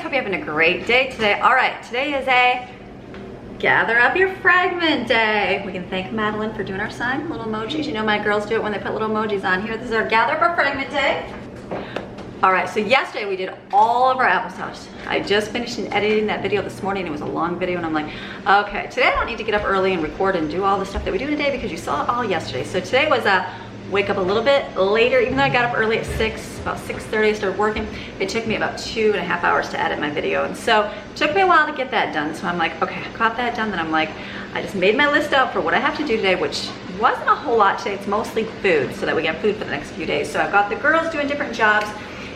hope you're having a great day today. All right, today is a gather up your fragment day. We can thank Madeline for doing our sign, little emojis. You know my girls do it when they put little emojis on here. This is our gather up our fragment day. All right, so yesterday we did all of our applesauce. I just finished editing that video this morning. It was a long video and I'm like, okay, today I don't need to get up early and record and do all the stuff that we do today because you saw it all yesterday. So today was a wake up a little bit later, even though I got up early at 6, about 6:30 I started working. It took me about 2.5 hours to edit my video. And so it took me a while to get that done. So I'm like, okay, I got that done. Then I'm like, I just made my list out for what I have to do today, which wasn't a whole lot today. It's mostly food so that we get food for the next few days. So I've got the girls doing different jobs.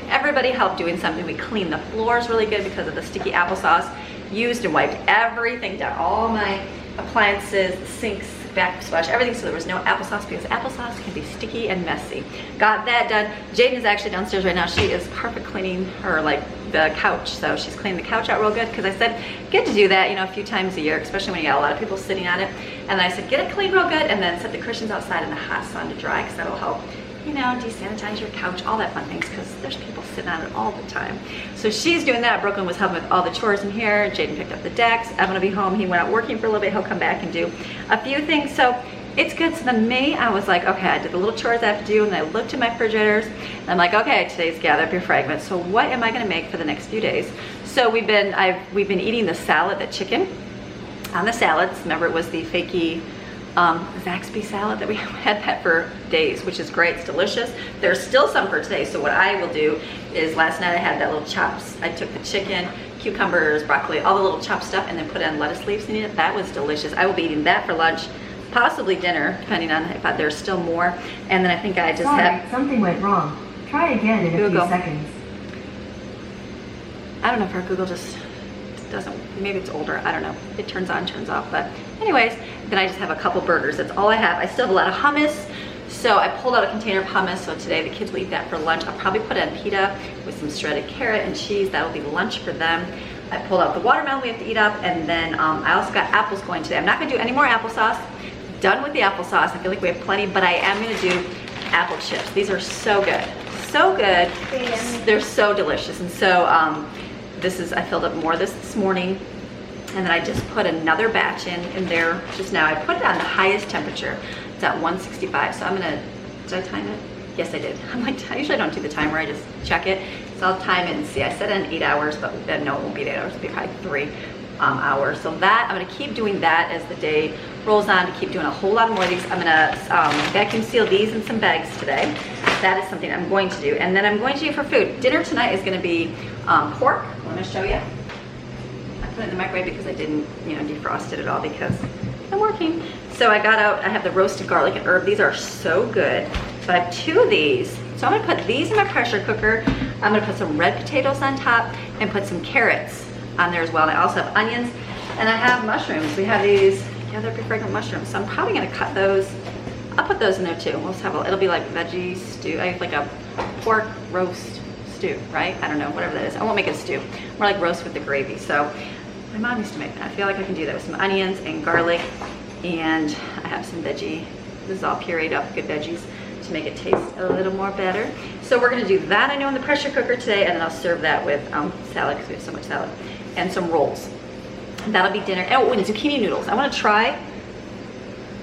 Everybody helped doing something. We cleaned the floors really good because of the sticky applesauce. Used and wiped everything down, all my appliances, sinks, backsplash, everything, so there was no applesauce because applesauce can be sticky and messy. Got that done. Jaden is actually downstairs right now. She is carpet cleaning her, like, the couch. So she's cleaning the couch out real good because I said, get to do that, you know, a few times a year, especially when you got a lot of people sitting on it. And then I said, get it cleaned real good and then set the cushions outside in the hot sun to dry because that'll help, you know, desanitize your couch, all that fun things, because there's people sitting on it all the time. So she's doing that. Brooklyn was helping with all the chores in here. Jaden picked up the decks. I'm gonna be home. He went out working for a little bit. He'll come back and do a few things. So it's good. So then me, I was like, okay, I did the little chores I have to do, and I looked at my refrigerators, and I'm like, okay, today's gather up your fragments. So what am I gonna make for the next few days? So we've been eating the salad, the chicken on the salads. Remember, it was the fakey Zaxby salad that we had that for days, which is great. It's delicious. There's still some for today. So what I will do is, last night I had that little chops. I took the chicken, cucumbers, broccoli, all the little chopped stuff, and then put in lettuce leaves in it. That was delicious. I will be eating that for lunch, possibly dinner, depending on if there's still more. And then I think I just had something went wrong. Try again in a few seconds. I don't know if our Google just doesn't, maybe it's older, I don't know. It turns on, turns off, but anyways, then I just have a couple burgers. That's all I have. I still have a lot of hummus, so I pulled out a container of hummus, so today the kids will eat that for lunch. I'll probably put in pita with some shredded carrot and cheese. That'll be lunch for them. I pulled out the watermelon we have to eat up, and then I also got apples going today. I'm not gonna do any more applesauce. Done with the applesauce. I feel like we have plenty, but I am gonna do apple chips. These are so good. So good. They're so delicious. And so I filled up more this morning, and then I just put another batch in there just now. I put it on the highest temperature. It's at 165. So I'm gonna, did I time it? Yes, I did. I'm like, I usually don't do the timer, I just check it. So I'll time it and see. I set it in 8 hours, but then no, it won't be 8 hours. It'll be probably 3 hours. So that, I'm gonna keep doing that as the day rolls on, to keep doing a whole lot more of these. I'm gonna vacuum seal these in some bags today. That is something I'm going to do. And then I'm going to do for food. Dinner tonight is gonna be pork. I'm gonna show you. I put it in the microwave because I didn't, you know, defrost it at all because I'm working. So I have the roasted garlic and herb. These are so good. So I have 2 of these. So I'm gonna put these in my pressure cooker. I'm gonna put some red potatoes on top and put some carrots on there as well. And I also have onions, and I have mushrooms. We have these gather up your fragrant mushrooms. So I'm probably gonna cut those. I'll put those in there too. We'll just have it'll be like veggie stew. I have like a pork roast stew, right? I don't know, whatever that is. I won't make it a stew. More like roast with the gravy. So my mom used to make that. I feel like I can do that with some onions and garlic, and I have some veggie. This is all pureed up, good veggies, to make it taste a little more better. So we're gonna do that, I know, in the pressure cooker today, and then I'll serve that with salad, because we have so much salad, and some rolls. That'll be dinner. Oh, and zucchini noodles. I wanna try.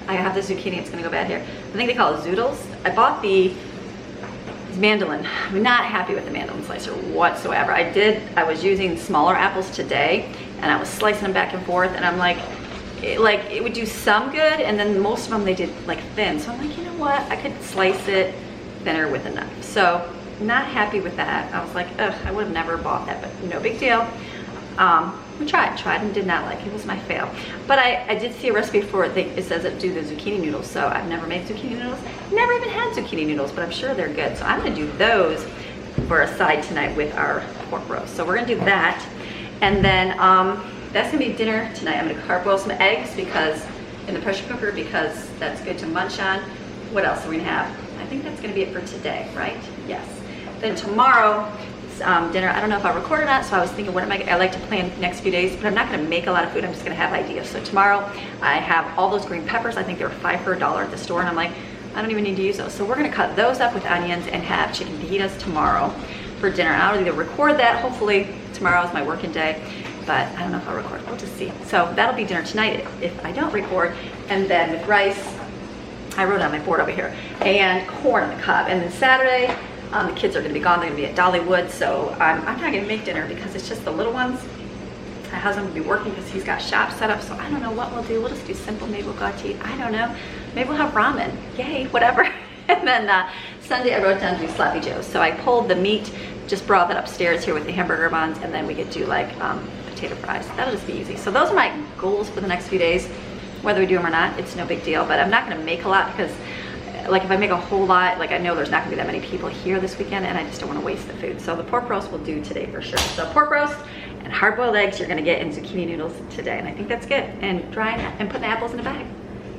I have the zucchini, it's gonna go bad here. I think they call it zoodles. I bought the mandolin. I'm not happy with the mandolin slicer whatsoever. I was using smaller apples today, and I was slicing them back and forth, and I'm like, it would do some good, and then most of them they did like thin. So I'm like, you know what? I could slice it thinner with a knife. So not happy with that. I was like, ugh, I would have never bought that, but no big deal. We tried and did not like it. It was my fail. But I did see a recipe for it. It says it do the zucchini noodles. So I've never made zucchini noodles. Never even had zucchini noodles, but I'm sure they're good. So I'm gonna do those for a side tonight with our pork roast. So we're gonna do that. And then that's gonna be dinner tonight. I'm gonna carb boil some eggs because in the pressure cooker, because that's good to munch on. What else are we gonna have? I think that's gonna be it for today, right? Yes. Then tomorrow, dinner, I don't know if I'll record or not, so I was thinking, I like to plan next few days, but I'm not gonna make a lot of food, I'm just gonna have ideas. So tomorrow, I have all those green peppers. I think they were $5 for $1 at the store, and I'm like, I don't even need to use those. So we're gonna cut those up with onions and have chicken fajitas tomorrow for dinner. And I'll either record that, hopefully tomorrow is my working day, but I don't know if I'll record. We'll just see. So that'll be dinner tonight if I don't record. And then with rice, I wrote on my board over here, and corn on the cob. And then Saturday, the kids are gonna be gone. They're gonna be at Dollywood, so I'm not gonna make dinner because it's just the little ones. My husband will be working because he's got shop set up, so I don't know what we'll do. We'll just do simple. Maybe we'll go out to eat. I don't know. Maybe we'll have ramen. Yay, whatever. And then Sunday I wrote down to do sloppy joes. So I pulled the meat, just brought that upstairs here with the hamburger buns, and then we could do like potato fries. That'll just be easy. So those are my goals for the next few days. Whether we do them or not, it's no big deal, but I'm not gonna make a lot because like if I make a whole lot, like I know there's not gonna be that many people here this weekend and I just don't wanna waste the food. So the pork roast will do today for sure. So pork roast and hard-boiled eggs you're gonna get in zucchini noodles today, and I think that's good. And drying and putting the apples in a bag.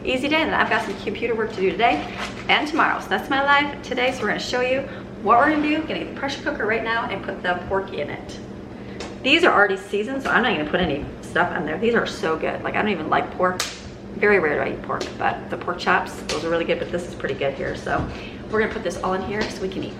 Easy day, and then I've got some computer work to do today and tomorrow. So that's my life today. So we're gonna show you what we're gonna do. Gonna get the pressure cooker right now and put the pork in it. These are already seasoned, so I'm not gonna put any stuff on there. These are so good. Like I don't even like pork. Very rare do I eat pork, but the pork chops, those are really good, but this is pretty good here. So we're gonna put this all in here so we can eat.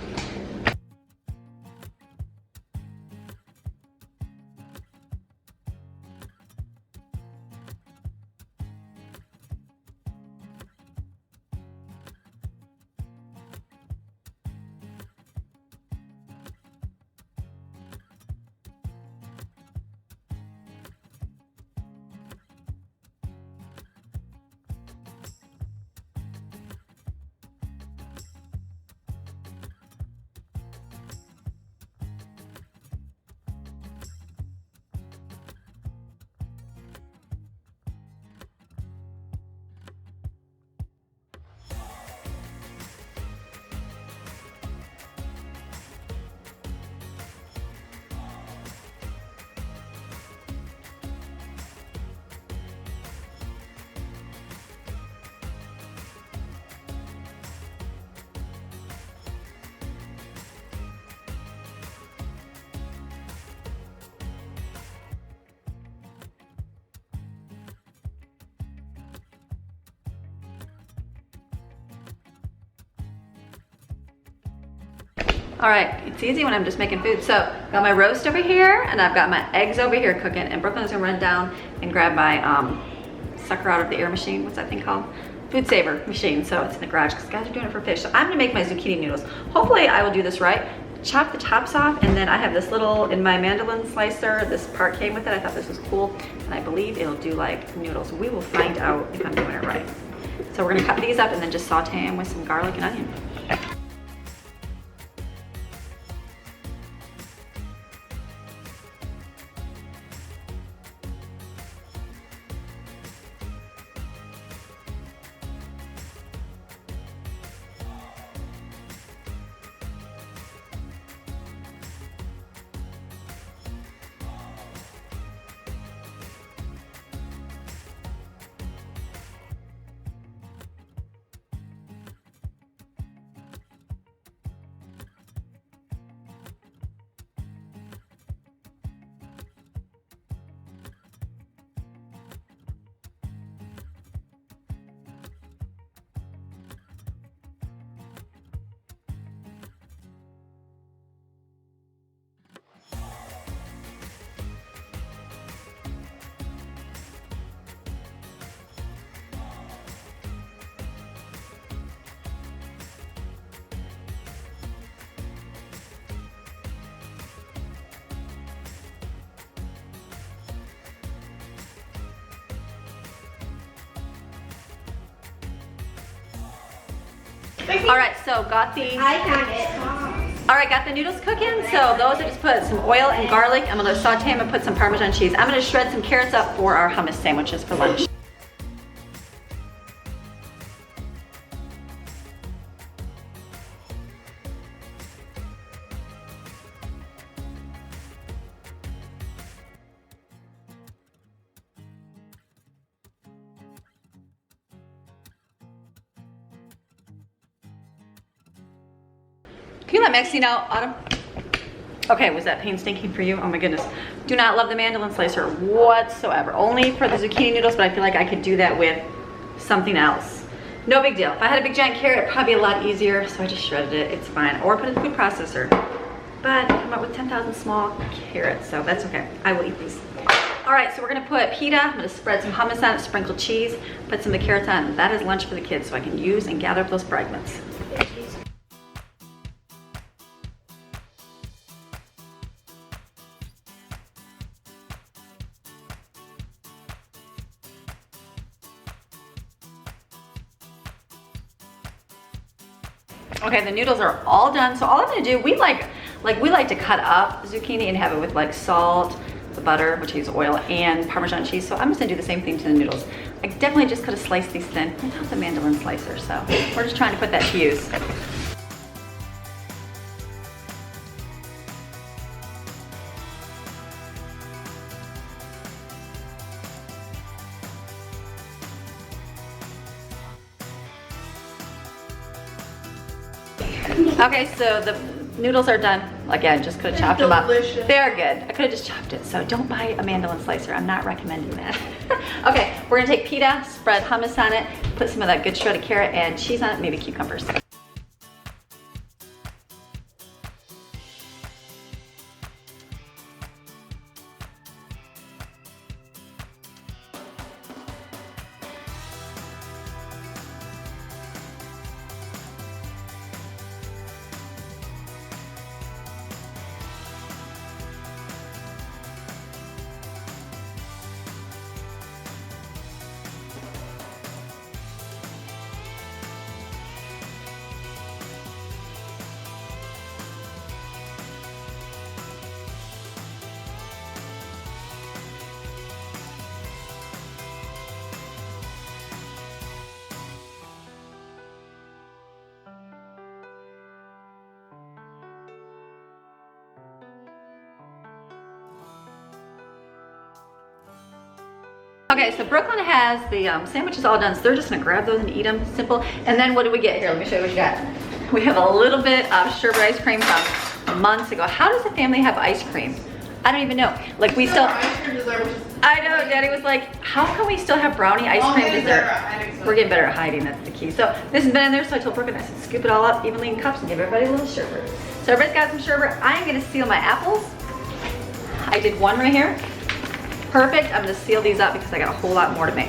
All right, it's easy when I'm just making food. So got my roast over here and I've got my eggs over here cooking, and Brooklyn's gonna run down and grab my sucker out of the air machine. What's that thing called? Food saver machine. So it's in the garage because guys are doing it for fish. So I'm gonna make my zucchini noodles. Hopefully I will do this right. Chop the tops off, and then I have this little, in my mandolin slicer, this part came with it. I thought this was cool, and I believe it'll do like noodles. We will find out if I'm doing it right. So we're gonna cut these up and then just saute them with some garlic and onion. All right, so got the... I found it. All right, got the noodles cooking. So those I just put some oil and garlic. I'm gonna saute them and put some Parmesan cheese. I'm gonna shred some carrots up for our hummus sandwiches for lunch. Can you let Maxie know, Autumn? Okay, was that painstaking for you? Oh my goodness. Do not love the mandolin slicer whatsoever. Only for the zucchini noodles, but I feel like I could do that with something else. No big deal. If I had a big giant carrot, it'd probably be a lot easier, so I just shredded it. It's fine. Or put it in the food processor. but I come up with 10,000 small carrots, so that's okay. I will eat these. All right, so we're gonna put pita. I'm gonna spread some hummus on it, sprinkle cheese, put some of the carrots on it. That is lunch for the kids, so I can use and gather up those fragments. Okay, the noodles are all done. So all I'm gonna do, we like to cut up zucchini and have it with like salt, the butter, which I use oil, and Parmesan cheese. So I'm just gonna do the same thing to the noodles. I definitely just could have sliced these thin without the mandolin slicer. So we're just trying to put that to use. Okay, so the noodles are done. Again, just could have chopped them up. They're good. I could have just chopped it. So don't buy a mandolin slicer. I'm not recommending that. Okay, we're gonna take pita, spread hummus on it, put some of that good shredded carrot and cheese on it, maybe cucumbers. Okay, so Brooklyn has the sandwiches all done, so they're just gonna grab those and eat them, simple. And then what do we get here? Let me show you what you got. We have a little bit of sherbet ice cream from months ago. How does a family have ice cream? I don't even know. Like we still, I know, Daddy was like, how can we still have brownie ice cream dessert? We're getting better at hiding, that's the key. So this has been in there, so I told Brooklyn, I said, scoop it all up evenly in cups and give everybody a little sherbet. So everybody's got some sherbet. I'm gonna seal my apples. I did one right here. Perfect. I'm gonna seal these up because I got a whole lot more to make.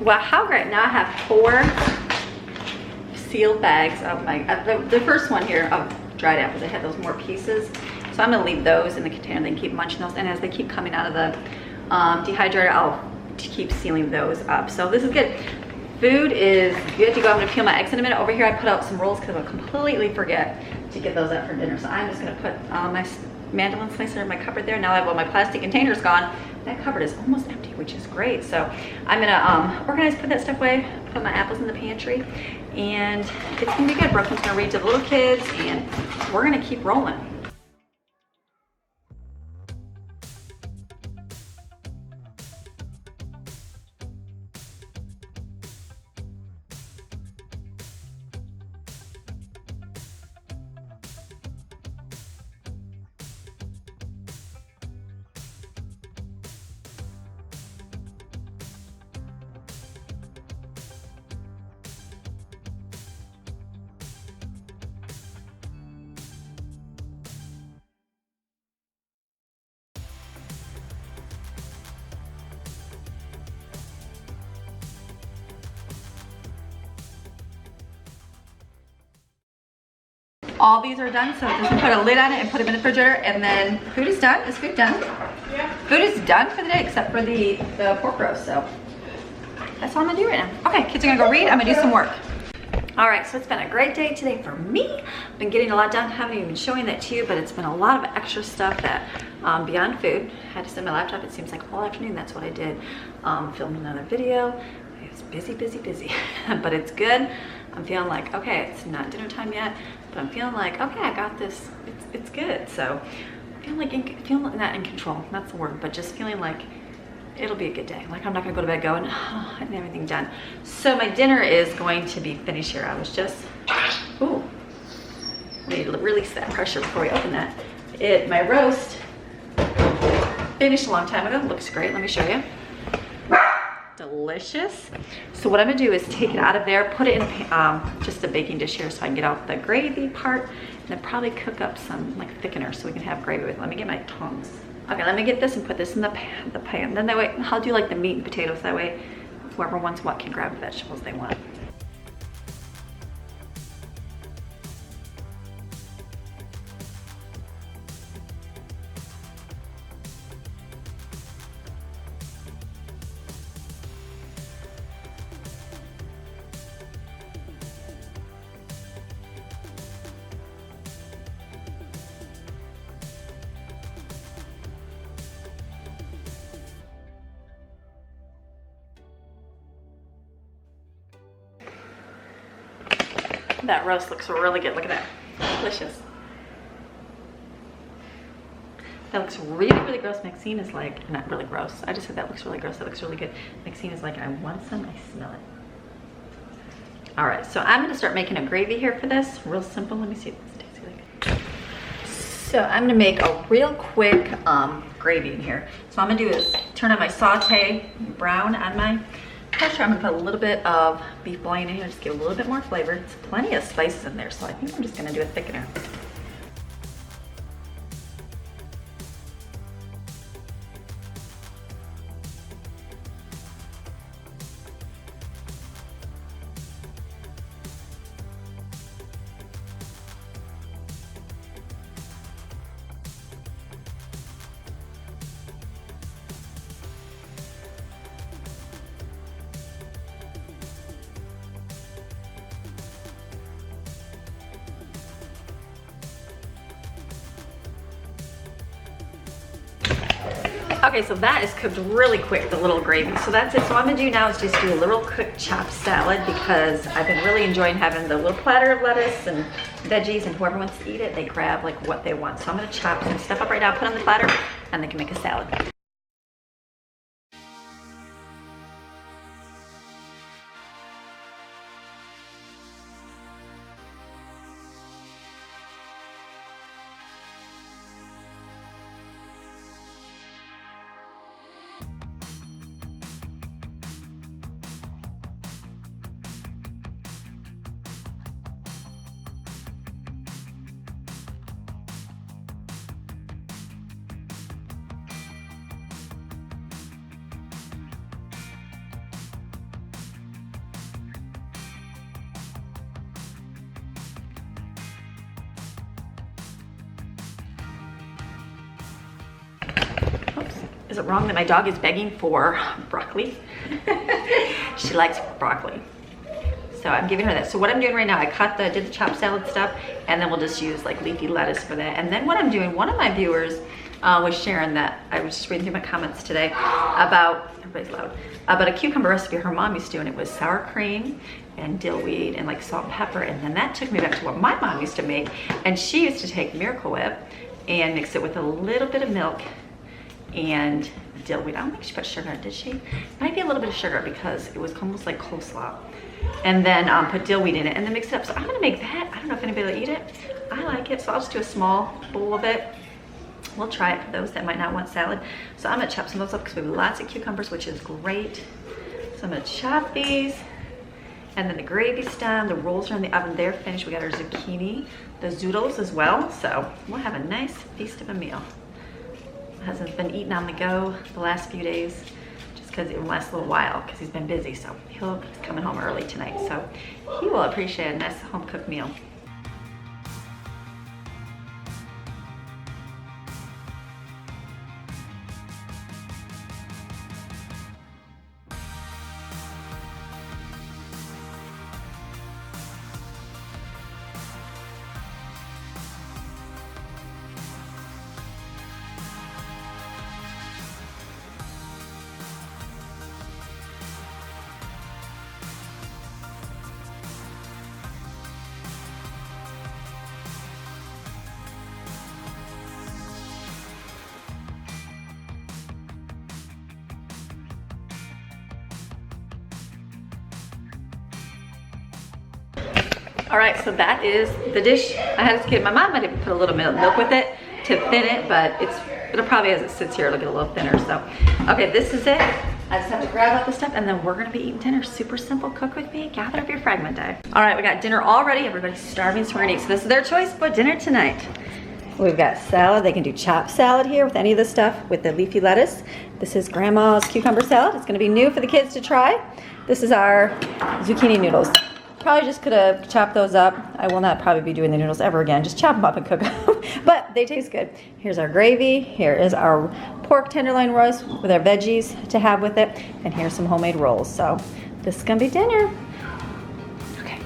Wow, how great. Now I have 4 sealed bags of my, the first one here of dried apples. I had those more pieces. So I'm gonna leave those in the container. They can keep munching those. And as they keep coming out of the dehydrator, I'll keep sealing those up. So this is good. Food is good to go. I'm gonna peel my eggs in a minute. Over here I put out some rolls because I'll completely forget to get those up for dinner. So I'm just gonna put my mandolin slicer in my cupboard there. Now I have all my plastic containers gone. That cupboard is almost empty, which is great. So I'm gonna organize, put that stuff away, put my apples in the pantry, and it's gonna be good. Brooklyn's gonna read to the little kids, and we're gonna keep rolling. all these are done, so just put a lid on it and put them in the refrigerator, and then food is done. Is food done? Yeah. Food is done for the day except for the pork roast, so that's all I'm gonna do right now. Okay, kids are gonna go read, I'm gonna do some work. All right, so it's been a great day today for me. I've been getting a lot done, haven't even been showing that to you, but it's been a lot of extra stuff that beyond food. I had to set my laptop, it seems like all afternoon, that's what I did. Filmed another video. I was busy, but it's good. I'm feeling like, okay, it's not dinner time yet, but I'm feeling like, okay, I got this, it's good. So I'm feeling like, not in control, that's the word, but just feeling like it'll be a good day. Like I'm not gonna go to bed going, oh, I didn't have everything done. So my dinner is going to be finished here. I was just, ooh, I need to release that pressure before we open that. My roast finished a long time ago. Looks great, let me show you. Delicious. So what I'm gonna do is take it out of there, put it in just a baking dish here so I can get out the gravy part, and then probably cook up some like thickener so we can have gravy with it. Let me get my tongs. Okay, let me get this and put this in the pan. Then that way, I'll do like the meat and potatoes. That way, whoever wants what can grab the vegetables they want. That roast looks really good. Look at that. Delicious. That looks really gross. Maxine is like, not really gross. I just said that looks really gross. That looks really good. Maxine is like, I want some. I smell it. All right, so I'm gonna start making a gravy here for this. Real simple. Let me see what this tastes like. So I'm gonna make a real quick gravy in here. So what I'm gonna do is turn on my saute brown on my Pasture. I'm gonna put a little bit of beef bouillon in here, just get a little bit more flavor. It's plenty of spices in there, so I think I'm just gonna do a thickener. Okay, so that is cooked really quick, the little gravy. So that's it. So what I'm gonna do now is just do a little quick chopped salad because I've been really enjoying having the little platter of lettuce and veggies, and whoever wants to eat it, they grab like what they want. So I'm gonna chop some stuff up right now, put on the platter, and they can make a salad. Is it wrong that my dog is begging for broccoli? She likes broccoli. So I'm giving her that. So what I'm doing right now, I did the chopped salad stuff, and then we'll just use like leafy lettuce for that. And then what I'm doing, one of my viewers was sharing that, I was just reading through my comments today about, everybody's loud, about a cucumber recipe her mom used to do, and it was sour cream and dill weed and like salt and pepper. And then that took me back to what my mom used to make. And she used to take Miracle Whip and mix it with a little bit of milk and dill weed. I don't think she put sugar in, did she? Might be a little bit of sugar because it was almost like coleslaw. And then put dill weed in it and then mix it up. So I'm gonna make that. I don't know if anybody will eat it. I like it, so I'll just do a small bowl of it. We'll try it for those that might not want salad. So I'm gonna chop some of those up because we have lots of cucumbers, which is great. So I'm gonna chop these. And then the gravy's done, the rolls are in the oven, they're finished. We got our zucchini, the zoodles as well. So we'll have a nice feast of a meal. My husband's been eating on the go the last few days just because it will last a little while because he's been busy. So he's coming home early tonight. So he will appreciate a nice home cooked meal. All right, so that is the dish I had as a kid. My mom might have put a little bit of milk with it to thin it, but it'll probably, as it sits here, it'll get a little thinner. So, okay, this is it. I just have to grab out the stuff and then we're gonna be eating dinner. Super simple, cook with me, gather up your fragment day. All right, we got dinner all ready. Everybody's starving, so we're gonna eat. So this is their choice for dinner tonight. We've got salad. They can do chopped salad here with any of the stuff with the leafy lettuce. This is grandma's cucumber salad. It's gonna be new for the kids to try. This is our zucchini noodles. Probably just could have chopped those up. I will not probably be doing the noodles ever again. Just chop them up and cook them, but they taste good. Here's our gravy. Here is our pork tenderloin roast with our veggies to have with it. And here's some homemade rolls. So this is gonna be dinner. Okay.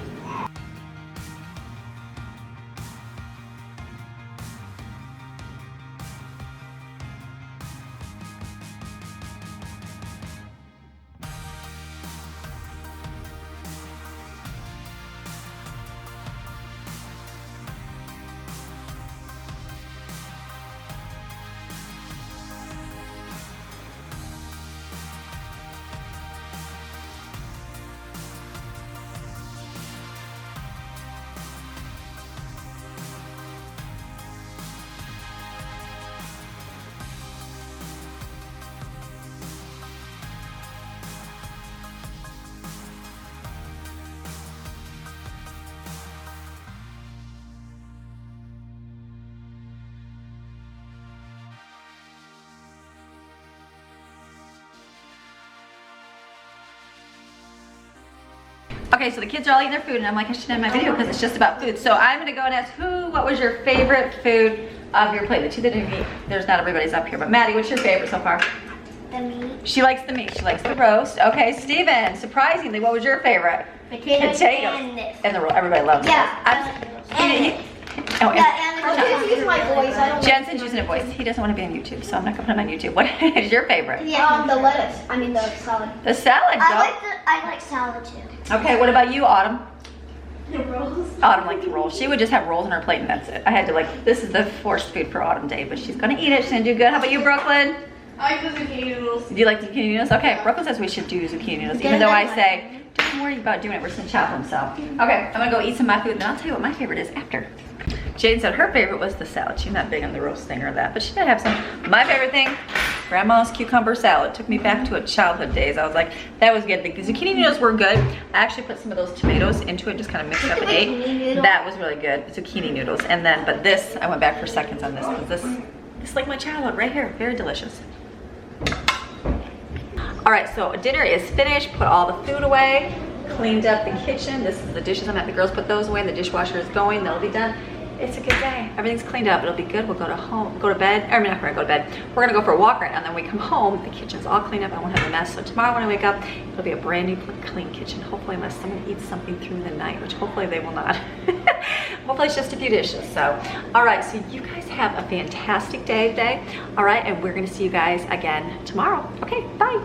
Okay, so the kids are all eating their food and I'm like, I should end my video because it's just about food. So I'm gonna go and ask what was your favorite food of your plate? The two that didn't eat, there's not everybody's up here, but Maddie, what's your favorite so far? The meat. She likes the meat, she likes the roast. Okay, Steven, surprisingly, what was your favorite? Potatoes. And this. And the roll, everybody loves Yeah. Use my voice. I don't Jensen's using a voice. He doesn't want to be on YouTube, so I'm not gonna put him on YouTube. What is your favorite? Yeah. the lettuce. I mean the salad. The salad, I like salad too. Okay, what about you, Autumn? The rolls. Autumn liked the rolls. She would just have rolls on her plate and that's it. I had to this is the forced food for Autumn Day, but she's gonna eat it. She's gonna do good. How about you, Brooklyn? I like the zucchini noodles. Do you like zucchini noodles? Okay, Brooklyn says we should do zucchini noodles, even though I say, don't worry about doing it, we're just gonna chop them, so. Okay, I'm gonna go eat some of my food and I'll tell you what my favorite is after. Jane said her favorite was the salad. She's not big on the roast thing or that, but she did have some. My favorite thing, grandma's cucumber salad. Took me back to a childhood days. I was like, that was good. The zucchini noodles were good. I actually put some of those tomatoes into it, just kind of mixed up and ate. That was really good, zucchini noodles. And then, but this, I went back for seconds on this, because this is like my childhood right here. Very delicious. All right, so dinner is finished. Put all the food away. Cleaned up the kitchen. This is the dishes I'm at. The girls put those away. The dishwasher is going. That'll be done. It's a good day. Everything's cleaned up. It'll be good. We'll go to bed. I mean, not gonna go to bed. We're gonna go for a walk right now, and then we come home. The kitchen's all cleaned up. I won't have a mess. So tomorrow when I wake up, it'll be a brand new clean kitchen. Hopefully, unless someone eats something through the night, which hopefully they will not. Hopefully it's just a few dishes. So, all right. So you guys have a fantastic day today. All right, and we're gonna see you guys again tomorrow. Okay, bye.